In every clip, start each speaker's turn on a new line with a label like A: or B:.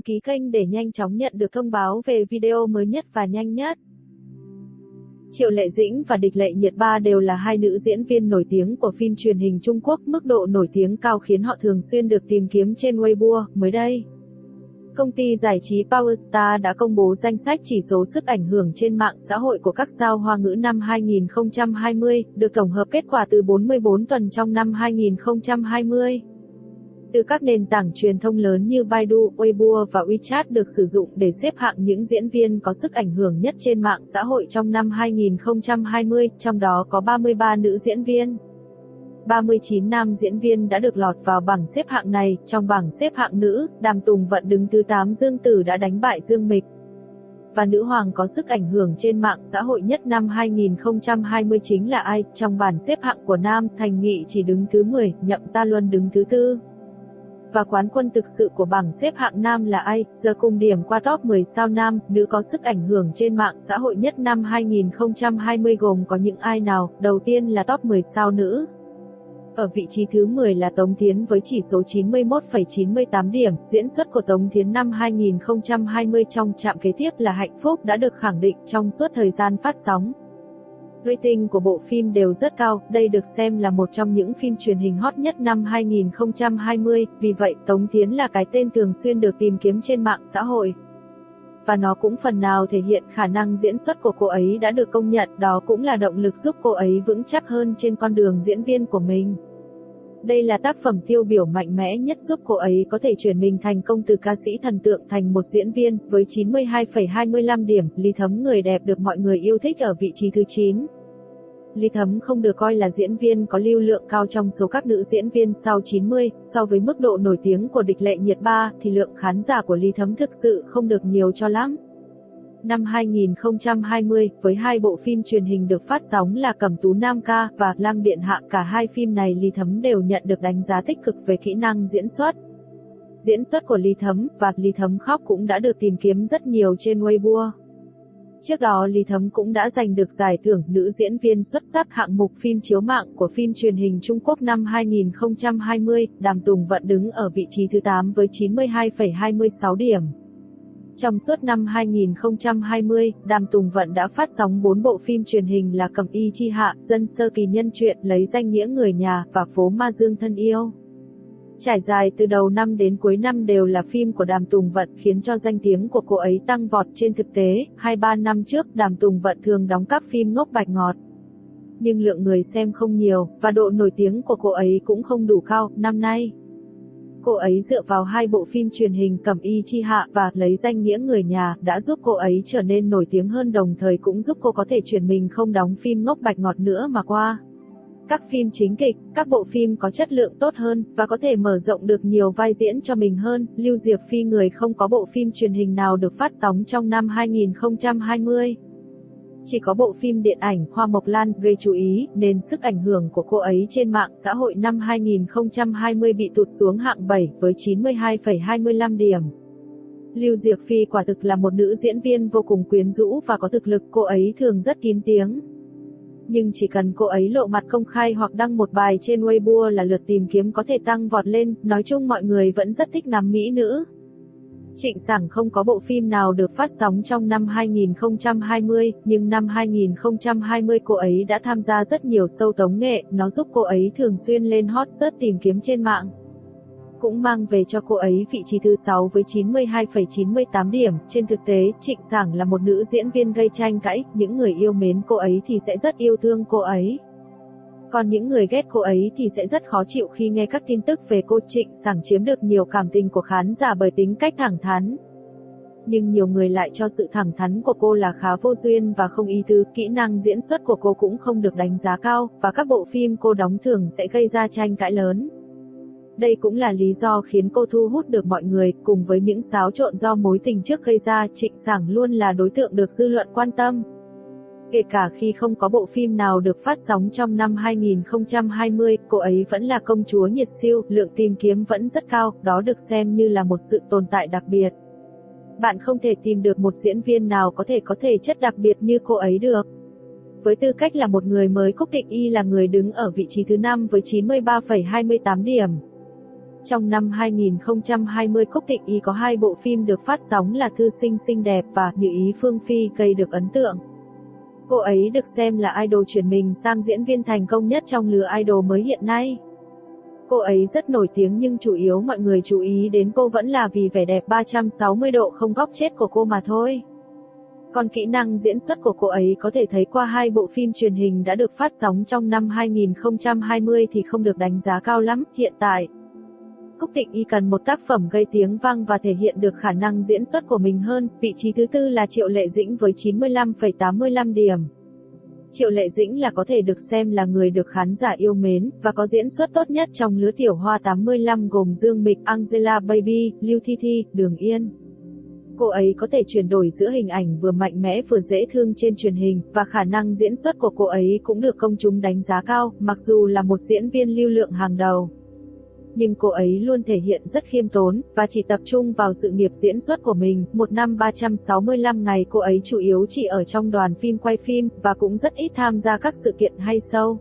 A: ký kênh để nhanh chóng nhận được thông báo về video mới nhất và nhanh nhất. Triệu Lệ Dĩnh và Địch Lệ Nhiệt Ba đều là hai nữ diễn viên nổi tiếng của phim truyền hình Trung Quốc, mức độ nổi tiếng cao khiến họ thường xuyên được tìm kiếm trên Weibo. Mới đây, công ty giải trí Powerstar đã công bố danh sách chỉ số sức ảnh hưởng trên mạng xã hội của các sao Hoa ngữ năm 2020, được tổng hợp kết quả từ 44 tuần trong năm 2020. Từ các nền tảng truyền thông lớn như Baidu, Weibo và WeChat được sử dụng để xếp hạng những diễn viên có sức ảnh hưởng nhất trên mạng xã hội trong năm 2020, trong đó có 33 nữ diễn viên. 39 nam diễn viên đã được lọt vào bảng xếp hạng này. Trong bảng xếp hạng nữ, Đàm Tùng Vận đứng thứ 8, Dương Tử đã đánh bại Dương Mịch. Và nữ hoàng có sức ảnh hưởng trên mạng xã hội nhất năm 2020 chính là ai? Trong bảng xếp hạng của nam, Thành Nghị chỉ đứng thứ 10, Nhậm Gia Luân đứng thứ 4. Và quán quân thực sự của bảng xếp hạng nam là ai? Giờ cùng điểm qua top 10 sao nam, nữ có sức ảnh hưởng trên mạng xã hội nhất năm 2020 gồm có những ai nào? Đầu tiên là top 10 sao nữ. Ở vị trí thứ 10 là Tống Thiến với chỉ số 91,98 điểm. Diễn xuất của Tống Thiến năm 2020 trong Trạm Kế Tiếp là Hạnh Phúc đã được khẳng định trong suốt thời gian phát sóng. Rating của bộ phim đều rất cao, đây được xem là một trong những phim truyền hình hot nhất năm 2020, vì vậy Tống Thiến là cái tên thường xuyên được tìm kiếm trên mạng xã hội. Và nó cũng phần nào thể hiện khả năng diễn xuất của cô ấy đã được công nhận, đó cũng là động lực giúp cô ấy vững chắc hơn trên con đường diễn viên của mình. Đây là tác phẩm tiêu biểu mạnh mẽ nhất giúp cô ấy có thể chuyển mình thành công từ ca sĩ thần tượng thành một diễn viên. Với 92,25 điểm, Lý Thấm người đẹp được mọi người yêu thích ở vị trí thứ 9. Lý Thấm không được coi là diễn viên có lưu lượng cao trong số các nữ diễn viên sau 90, so với mức độ nổi tiếng của Địch Lệ Nhiệt Ba, thì lượng khán giả của Lý Thấm thực sự không được nhiều cho lắm. Năm 2020, với hai bộ phim truyền hình được phát sóng là Cẩm Tú Nam Ca và Lăng Điện Hạ, cả hai phim này Lý Thấm đều nhận được đánh giá tích cực về kỹ năng diễn xuất. Diễn xuất của Lý Thấm và Lý Thấm khóc cũng đã được tìm kiếm rất nhiều trên Weibo. Trước đó Lý Thấm cũng đã giành được giải thưởng nữ diễn viên xuất sắc hạng mục phim chiếu mạng của phim truyền hình Trung Quốc năm 2020. Đàm Tùng Vận đứng ở vị trí thứ 8 với 92,26 điểm. Trong suốt năm 2020, Đàm Tùng Vận đã phát sóng 4 bộ phim truyền hình là Cẩm Y Chi Hạ, Dân Sơ Kỳ Nhân Truyện, Lấy Danh Nghĩa Người Nhà và Phố Ma Dương Thân Yêu. Trải dài từ đầu năm đến cuối năm đều là phim của Đàm Tùng Vận, khiến cho danh tiếng của cô ấy tăng vọt. Trên thực tế, 2-3 năm trước Đàm Tùng Vận thường đóng các phim ngốc bạch ngọt. Nhưng lượng người xem không nhiều, và độ nổi tiếng của cô ấy cũng không đủ cao. Năm nay, cô ấy dựa vào hai bộ phim truyền hình Cẩm Y Chi Hạ và Lấy Danh Nghĩa Người Nhà đã giúp cô ấy trở nên nổi tiếng hơn, đồng thời cũng giúp cô có thể chuyển mình không đóng phim ngốc bạch ngọt nữa mà qua các phim chính kịch, các bộ phim có chất lượng tốt hơn, và có thể mở rộng được nhiều vai diễn cho mình hơn. Lưu Diệc Phi người không có bộ phim truyền hình nào được phát sóng trong năm 2020. Chỉ có bộ phim điện ảnh Hoa Mộc Lan gây chú ý, nên sức ảnh hưởng của cô ấy trên mạng xã hội năm 2020 bị tụt xuống hạng 7 với 92,25 điểm. Lưu Diệc Phi quả thực là một nữ diễn viên vô cùng quyến rũ và có thực lực, cô ấy thường rất kín tiếng. Nhưng chỉ cần cô ấy lộ mặt công khai hoặc đăng một bài trên Weibo là lượt tìm kiếm có thể tăng vọt lên. Nói chung mọi người vẫn rất thích ngắm mỹ nữ. Trịnh Sảng không có bộ phim nào được phát sóng trong năm 2020, nhưng năm 2020 cô ấy đã tham gia rất nhiều show tống nghệ, nó giúp cô ấy thường xuyên lên hot search tìm kiếm trên mạng. Cũng mang về cho cô ấy vị trí thứ 6 với 92,98 điểm. Trên thực tế, Trịnh Sảng là một nữ diễn viên gây tranh cãi, những người yêu mến cô ấy thì sẽ rất yêu thương cô ấy. Còn những người ghét cô ấy thì sẽ rất khó chịu khi nghe các tin tức về cô. Trịnh Sảng chiếm được nhiều cảm tình của khán giả bởi tính cách thẳng thắn. Nhưng nhiều người lại cho sự thẳng thắn của cô là khá vô duyên và không ý tứ. Kỹ năng diễn xuất của cô cũng không được đánh giá cao, và các bộ phim cô đóng thường sẽ gây ra tranh cãi lớn. Đây cũng là lý do khiến cô thu hút được mọi người, cùng với những xáo trộn do mối tình trước gây ra. Trịnh Sảng luôn là đối tượng được dư luận quan tâm. Kể cả khi không có bộ phim nào được phát sóng trong năm 2020, cô ấy vẫn là công chúa nhiệt siêu, lượng tìm kiếm vẫn rất cao, đó được xem như là một sự tồn tại đặc biệt. Bạn không thể tìm được một diễn viên nào có thể chất đặc biệt như cô ấy được. Với tư cách là một người mới, Cúc Tịnh Y là người đứng ở vị trí thứ 5 với 93,28 điểm. Trong năm 2020, Cúc Tịnh Y có 2 bộ phim được phát sóng là Thư Sinh Xinh Đẹp và Như Ý Phương Phi gây được ấn tượng. Cô ấy được xem là idol chuyển mình sang diễn viên thành công nhất trong lứa idol mới hiện nay. Cô ấy rất nổi tiếng nhưng chủ yếu mọi người chú ý đến cô vẫn là vì vẻ đẹp 360 độ không góc chết của cô mà thôi. Còn kỹ năng diễn xuất của cô ấy có thể thấy qua 2 bộ phim truyền hình đã được phát sóng trong năm 2020 thì không được đánh giá cao lắm. Hiện tại, Cúc Tịnh Y cần một tác phẩm gây tiếng vang và thể hiện được khả năng diễn xuất của mình hơn. Vị trí thứ tư là Triệu Lệ Dĩnh với 95,85 điểm. Triệu Lệ Dĩnh là có thể được xem là người được khán giả yêu mến, và có diễn xuất tốt nhất trong lứa tiểu hoa 85 gồm Dương Mịch, Angelababy, Lưu Thi Thi, Đường Yên. Cô ấy có thể chuyển đổi giữa hình ảnh vừa mạnh mẽ vừa dễ thương trên truyền hình, và khả năng diễn xuất của cô ấy cũng được công chúng đánh giá cao, mặc dù là một diễn viên lưu lượng hàng đầu. Nhưng cô ấy luôn thể hiện rất khiêm tốn, và chỉ tập trung vào sự nghiệp diễn xuất của mình. Một năm 365 ngày cô ấy chủ yếu chỉ ở trong đoàn phim quay phim, và cũng rất ít tham gia các sự kiện hay show.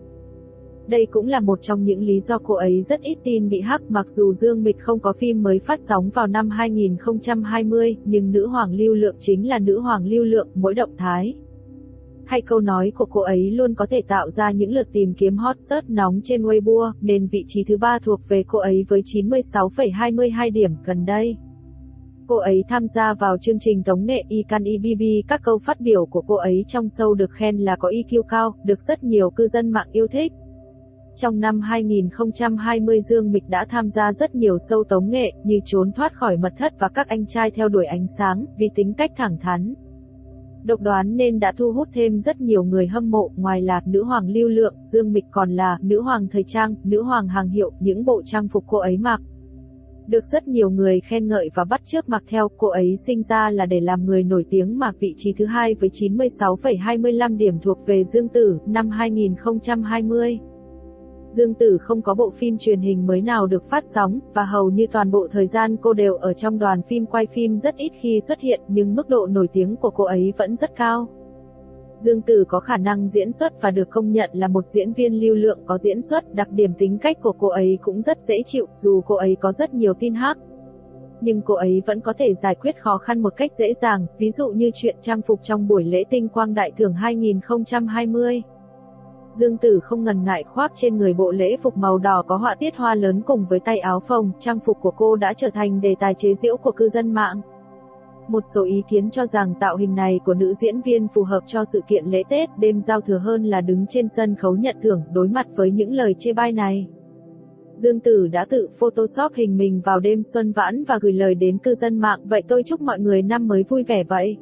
A: Đây cũng là một trong những lý do cô ấy rất ít tin bị hack. Mặc dù Dương Mịch không có phim mới phát sóng vào năm 2020, nhưng nữ hoàng lưu lượng chính là nữ hoàng lưu lượng, mỗi động thái hay câu nói của cô ấy luôn có thể tạo ra những lượt tìm kiếm hot search nóng trên Weibo, nên vị trí thứ 3 thuộc về cô ấy với 96,22 điểm. Gần đây, cô ấy tham gia vào chương trình tống nghệ Ikan IBB. Các câu phát biểu của cô ấy trong show được khen là có EQ cao, được rất nhiều cư dân mạng yêu thích. Trong năm 2020, Dương Mịch đã tham gia rất nhiều show tống nghệ như Trốn thoát khỏi mật thất và Các anh trai theo đuổi ánh sáng. Vì tính cách thẳng thắn, độc đoán nên đã thu hút thêm rất nhiều người hâm mộ. Ngoài là nữ hoàng lưu lượng, Dương Mịch còn là nữ hoàng thời trang, nữ hoàng hàng hiệu. Những bộ trang phục cô ấy mặc được rất nhiều người khen ngợi và bắt chước mặc theo. Cô ấy sinh ra là để làm người nổi tiếng mà. Vị trí thứ 2 với 96,25 điểm thuộc về Dương Tử. Năm 2020, Dương Tử không có bộ phim truyền hình mới nào được phát sóng, và hầu như toàn bộ thời gian cô đều ở trong đoàn phim quay phim, rất ít khi xuất hiện, nhưng mức độ nổi tiếng của cô ấy vẫn rất cao. Dương Tử có khả năng diễn xuất và được công nhận là một diễn viên lưu lượng có diễn xuất. Đặc điểm tính cách của cô ấy cũng rất dễ chịu, dù cô ấy có rất nhiều tin hack, nhưng cô ấy vẫn có thể giải quyết khó khăn một cách dễ dàng, ví dụ như chuyện trang phục trong buổi lễ Tinh Quang Đại Thưởng 2020. Dương Tử không ngần ngại khoác trên người bộ lễ phục màu đỏ có họa tiết hoa lớn cùng với tay áo phông. Trang phục của cô đã trở thành đề tài chế giễu của cư dân mạng. Một số ý kiến cho rằng tạo hình này của nữ diễn viên phù hợp cho sự kiện lễ Tết, đêm giao thừa hơn là đứng trên sân khấu nhận thưởng. Đối mặt với những lời chê bai này, Dương Tử đã tự photoshop hình mình vào đêm xuân vãn và gửi lời đến cư dân mạng: "Vậy tôi chúc mọi người năm mới vui vẻ vậy."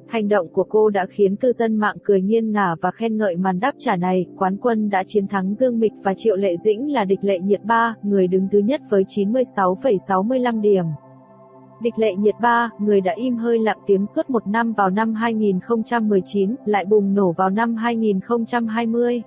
A: Hành động của cô đã khiến cư dân mạng cười nghiêng ngả và khen ngợi màn đáp trả này. Quán quân đã chiến thắng Dương Mịch và Triệu Lệ Dĩnh là Địch Lệ Nhiệt Ba, người đứng thứ nhất với 96,65 điểm. Địch Lệ Nhiệt Ba, người đã im hơi lặng tiếng suốt một năm vào năm 2019, lại bùng nổ vào năm 2020.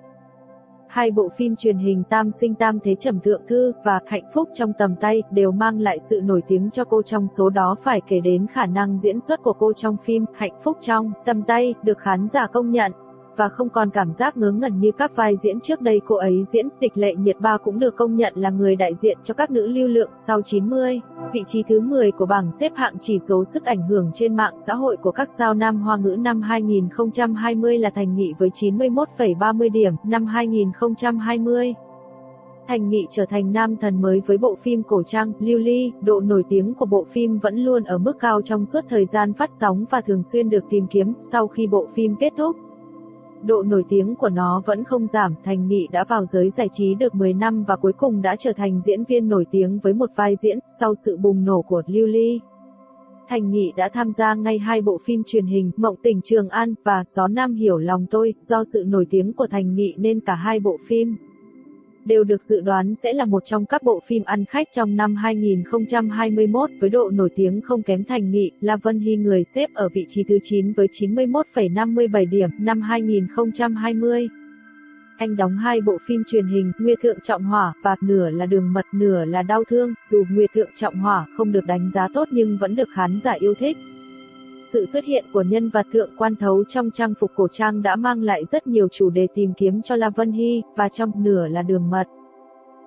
A: 2 bộ phim truyền hình Tam Sinh Tam Thế Trầm Thượng Thư và Hạnh Phúc Trong Tầm Tay đều mang lại sự nổi tiếng cho cô. Trong số đó phải kể đến khả năng diễn xuất của cô trong phim Hạnh Phúc Trong Tầm Tay, được khán giả công nhận, và không còn cảm giác ngớ ngẩn như các vai diễn trước đây cô ấy diễn. Địch Lệ Nhiệt Ba cũng được công nhận là người đại diện cho các nữ lưu lượng sau 90. Vị trí thứ 10 của bảng xếp hạng chỉ số sức ảnh hưởng trên mạng xã hội của các sao nam Hoa ngữ năm 2020 là Thành Nghị với 91,30 điểm. Năm 2020, Thành Nghị trở thành nam thần mới với bộ phim cổ trang Lưu Ly. Độ nổi tiếng của bộ phim vẫn luôn ở mức cao trong suốt thời gian phát sóng và thường xuyên được tìm kiếm. Sau khi bộ phim kết thúc, độ nổi tiếng của nó vẫn không giảm. Thành Nghị đã vào giới giải trí được 10 năm và cuối cùng đã trở thành diễn viên nổi tiếng với một vai diễn. Sau sự bùng nổ của Lưu Ly, Thành Nghị đã tham gia ngay 2 bộ phim truyền hình Mộng Tình Trường An và Gió Nam Hiểu Lòng Tôi. Do sự nổi tiếng của Thành Nghị nên cả 2 bộ phim đều được dự đoán sẽ là một trong các bộ phim ăn khách trong năm 2021. Với độ nổi tiếng không kém Thành Nghị, La Vân Hy người xếp ở vị trí thứ 9 với 91,57 điểm. Năm 2020, anh đóng 2 bộ phim truyền hình Nguyệt Thượng Trọng Hỏa và Nửa là Đường Mật, Nửa là Đau Thương. Dù Nguyệt Thượng Trọng Hỏa không được đánh giá tốt nhưng vẫn được khán giả yêu thích. Sự xuất hiện của nhân vật Thượng Quan Thấu trong trang phục cổ trang đã mang lại rất nhiều chủ đề tìm kiếm cho La Vân Hy, và trong Nửa là Đường Mật,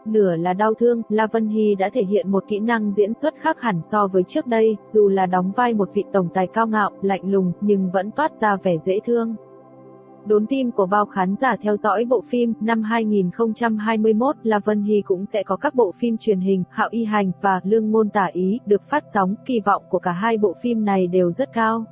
A: Nửa là đau thương, La Vân Hy đã thể hiện một kỹ năng diễn xuất khác hẳn so với trước đây, dù là đóng vai một vị tổng tài cao ngạo, lạnh lùng, nhưng vẫn toát ra vẻ dễ thương. Đốn tim của bao khán giả theo dõi bộ phim. Năm 2021, La Vân Hy cũng sẽ có các bộ phim truyền hình, Hạo Y Hành và Lương Môn Tả Ý, được phát sóng, kỳ vọng của cả hai bộ phim này đều rất cao.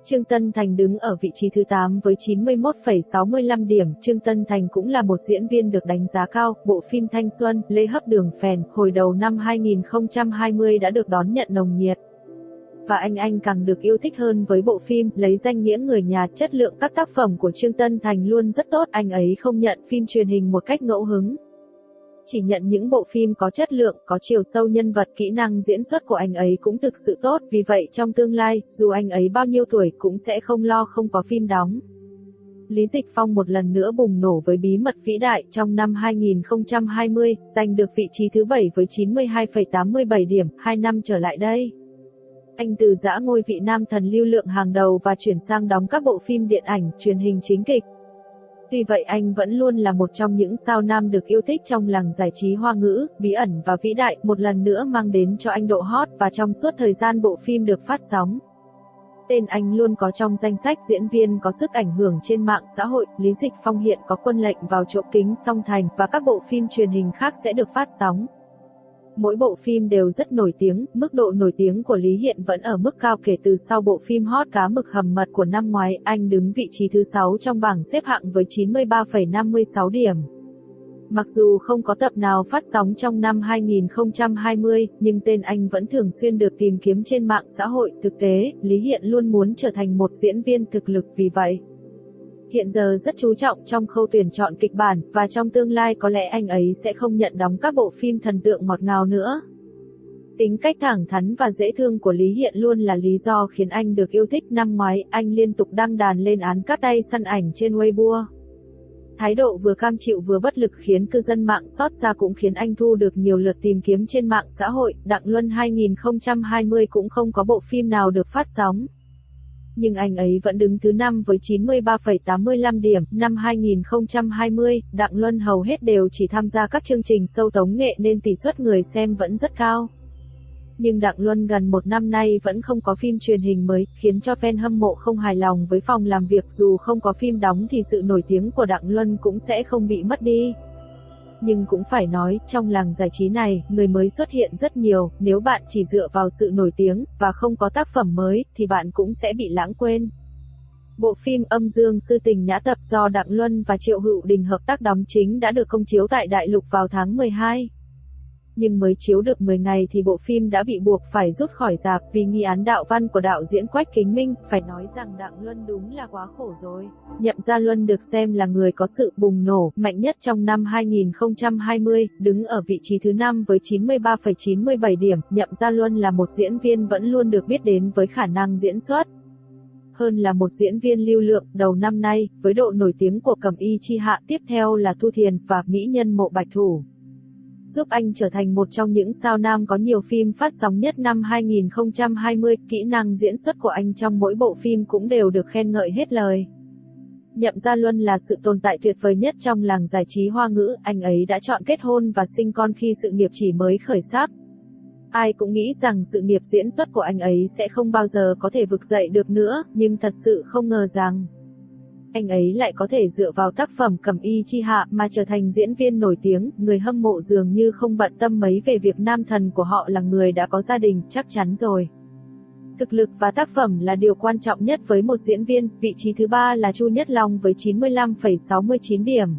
A: Trương Tân Thành đứng ở vị trí thứ 8 với 91,65 điểm. Trương Tân Thành cũng là một diễn viên được đánh giá cao. Bộ phim thanh xuân, Lê Hấp Đường Phèn, hồi đầu năm 2020 đã được đón nhận nồng nhiệt. Và anh càng được yêu thích hơn với bộ phim Lấy Danh Nghĩa Người Nhà. Chất lượng các tác phẩm của Trương Tân Thành luôn rất tốt. Anh ấy không nhận phim truyền hình một cách ngẫu hứng, chỉ nhận những bộ phim có chất lượng, có chiều sâu nhân vật. Kỹ năng diễn xuất của anh ấy cũng thực sự tốt, vì vậy trong tương lai, dù anh ấy bao nhiêu tuổi cũng sẽ không lo không có phim đóng. Lý Dịch Phong một lần nữa bùng nổ với Bí Mật Vĩ Đại trong năm 2020, giành được vị trí thứ 7 với 92,87 điểm. 2 năm trở lại đây, anh từ giã ngôi vị nam thần lưu lượng hàng đầu và chuyển sang đóng các bộ phim điện ảnh, truyền hình chính kịch. Tuy vậy anh vẫn luôn là một trong những sao nam được yêu thích trong làng giải trí Hoa ngữ. Bí ẩn và Vĩ Đại một lần nữa mang đến cho anh độ hot, và trong suốt thời gian bộ phim được phát sóng, tên anh luôn có trong danh sách diễn viên có sức ảnh hưởng trên mạng xã hội. Lý Dịch Phong hiện có Quân Lệnh Vào Chỗ Kính Song Thành và các bộ phim truyền hình khác sẽ được phát sóng. Mỗi bộ phim đều rất nổi tiếng, mức độ nổi tiếng của Lý hiện vẫn ở mức cao kể từ sau bộ phim hot Cá Mực Hầm Mật của năm ngoái. Anh đứng vị trí thứ 6 trong bảng xếp hạng với 93,56 điểm. Mặc dù không có tập nào phát sóng trong năm 2020, nhưng tên anh vẫn thường xuyên được tìm kiếm trên mạng xã hội. Thực tế, Lý hiện luôn muốn trở thành một diễn viên thực lực, vì vậy hiện giờ rất chú trọng trong khâu tuyển chọn kịch bản, và trong tương lai có lẽ anh ấy sẽ không nhận đóng các bộ phim thần tượng ngọt ngào nữa. Tính cách thẳng thắn và dễ thương của Lý hiện luôn là lý do khiến anh được yêu thích. Năm ngoái, anh liên tục đăng đàn lên án cắt tay săn ảnh trên Weibo. Thái độ vừa cam chịu vừa bất lực khiến cư dân mạng xót xa, cũng khiến anh thu được nhiều lượt tìm kiếm trên mạng xã hội. Đặng Luân 2020 cũng không có bộ phim nào được phát sóng, nhưng anh ấy vẫn đứng thứ 5 với 93,85 điểm. Năm 2020, Đặng Luân hầu hết đều chỉ tham gia các chương trình show tống nghệ nên tỷ suất người xem vẫn rất cao. Nhưng Đặng Luân gần một năm nay vẫn không có phim truyền hình mới, khiến cho fan hâm mộ không hài lòng với phòng làm việc. Dù không có phim đóng thì sự nổi tiếng của Đặng Luân cũng sẽ không bị mất đi. Nhưng cũng phải nói, trong làng giải trí này, người mới xuất hiện rất nhiều. Nếu bạn chỉ dựa vào sự nổi tiếng, và không có tác phẩm mới, thì bạn cũng sẽ bị lãng quên. Bộ phim Âm Dương Sư Tình Nhã Tập do Đặng Luân và Triệu Hữu Đình hợp tác đóng chính đã được công chiếu tại Đại Lục vào tháng 12. Nhưng mới chiếu được 10 ngày thì bộ phim đã bị buộc phải rút khỏi rạp vì nghi án đạo văn của đạo diễn Quách Kính Minh. Phải nói rằng Đặng Luân đúng là quá khổ rồi. Nhậm Gia Luân được xem là người có sự bùng nổ mạnh nhất trong năm 2020, đứng ở vị trí thứ 5 với 93,97 điểm. Nhậm Gia Luân là một diễn viên vẫn luôn được biết đến với khả năng diễn xuất. Hơn là một diễn viên lưu lượng. Đầu năm nay, với độ nổi tiếng của Cẩm Y Chi Hạ, tiếp theo là Thu Thiền và mỹ nhân Mộ Bạch Thủ, giúp anh trở thành một trong những sao nam có nhiều phim phát sóng nhất năm 2020. Kỹ năng diễn xuất của anh trong mỗi bộ phim cũng đều được khen ngợi hết lời. Nhậm Gia Luân là sự tồn tại tuyệt vời nhất trong làng giải trí Hoa ngữ. Anh ấy đã chọn kết hôn và sinh con khi sự nghiệp chỉ mới khởi sắc. Ai cũng nghĩ rằng sự nghiệp diễn xuất của anh ấy sẽ không bao giờ có thể vực dậy được nữa, nhưng thật sự không ngờ rằng anh ấy lại có thể dựa vào tác phẩm Cẩm Y Chi Hạ mà trở thành diễn viên nổi tiếng. Người hâm mộ dường như không bận tâm mấy về việc nam thần của họ là người đã có gia đình, chắc chắn rồi. Thực lực và tác phẩm là điều quan trọng nhất với một diễn viên. Vị trí thứ 3 là Chu Nhất Long với 95,69 điểm.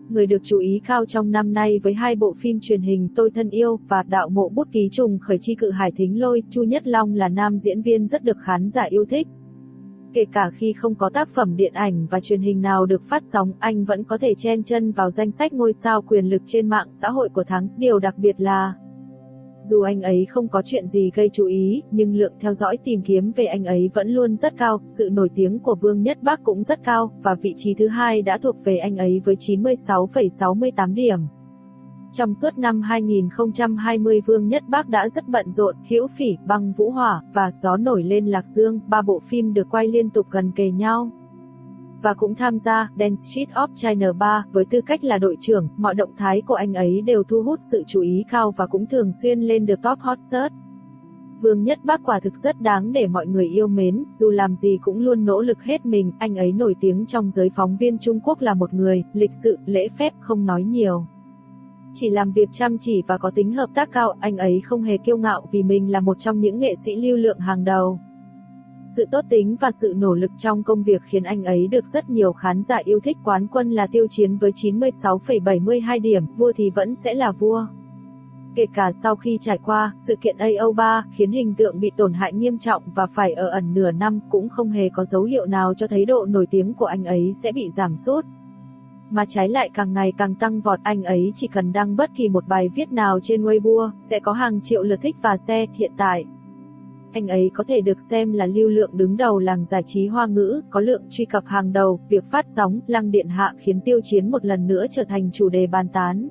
A: Người được chú ý cao trong năm nay với hai bộ phim truyền hình Tôi Thân Yêu và Đạo Mộ Bút Ký Trùng Khởi Chi Cự Hải Thính Lôi. Chu Nhất Long là nam diễn viên rất được khán giả yêu thích. Kể cả khi không có tác phẩm điện ảnh và truyền hình nào được phát sóng, anh vẫn có thể chen chân vào danh sách ngôi sao quyền lực trên mạng xã hội của tháng. Điều đặc biệt là, dù anh ấy không có chuyện gì gây chú ý, nhưng lượng theo dõi tìm kiếm về anh ấy vẫn luôn rất cao. Sự nổi tiếng của Vương Nhất Bác cũng rất cao, và vị trí thứ 2 đã thuộc về anh ấy với 96,68 điểm. Trong suốt năm 2020, Vương Nhất Bác đã rất bận rộn. Hữu Phỉ, Băng Vũ Hỏa và Gió Nổi Lên Lạc Dương, 3 bộ phim được quay liên tục gần kề nhau. và cũng tham gia Dance Street of China 3 với tư cách là đội trưởng. Mọi động thái của anh ấy đều thu hút sự chú ý cao và cũng thường xuyên lên được top hot search. Vương Nhất Bác quả thực rất đáng để mọi người yêu mến, dù làm gì cũng luôn nỗ lực hết mình. Anh ấy nổi tiếng trong giới phóng viên Trung Quốc là một người lịch sự, lễ phép, không nói nhiều, chỉ làm việc chăm chỉ và có tính hợp tác cao. Anh ấy không hề kiêu ngạo vì mình là một trong những nghệ sĩ lưu lượng hàng đầu. Sự tốt tính và sự nỗ lực trong công việc khiến anh ấy được rất nhiều khán giả yêu thích. Quán quân là Tiêu Chiến với 96,72 điểm, vua thì vẫn sẽ là vua. Kể cả sau khi trải qua sự kiện AO3 khiến hình tượng bị tổn hại nghiêm trọng và phải ở ẩn nửa năm, cũng không hề có dấu hiệu nào cho thấy độ nổi tiếng của anh ấy sẽ bị giảm sút, mà trái lại càng ngày càng tăng vọt. Anh ấy chỉ cần đăng bất kỳ một bài viết nào trên Weibo sẽ có hàng triệu lượt thích và share. Hiện tại, anh ấy có thể được xem là lưu lượng đứng đầu làng giải trí Hoa ngữ, có lượng truy cập hàng đầu. Việc phát sóng Lăng Điện Hạ khiến Tiêu Chiến một lần nữa trở thành chủ đề bàn tán.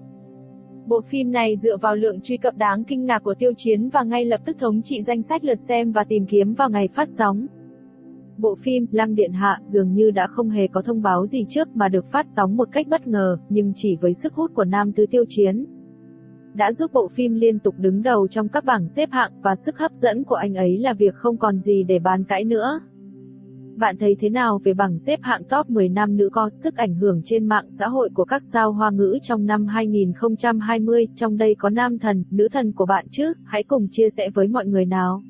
A: Bộ phim này dựa vào lượng truy cập đáng kinh ngạc của Tiêu Chiến và ngay lập tức thống trị danh sách lượt xem và tìm kiếm vào ngày phát sóng. Bộ phim Lăng Điện Hạ dường như đã không hề có thông báo gì trước mà được phát sóng một cách bất ngờ, nhưng chỉ với sức hút của nam tứ Tiêu Chiến đã giúp bộ phim liên tục đứng đầu trong các bảng xếp hạng, và sức hấp dẫn của anh ấy là việc không còn gì để bàn cãi nữa. Bạn thấy thế nào về bảng xếp hạng top 10 nam nữ có sức ảnh hưởng trên mạng xã hội của các sao Hoa ngữ trong năm 2020? Trong đây có nam thần, nữ thần của bạn chứ? Hãy cùng chia sẻ với mọi người nào.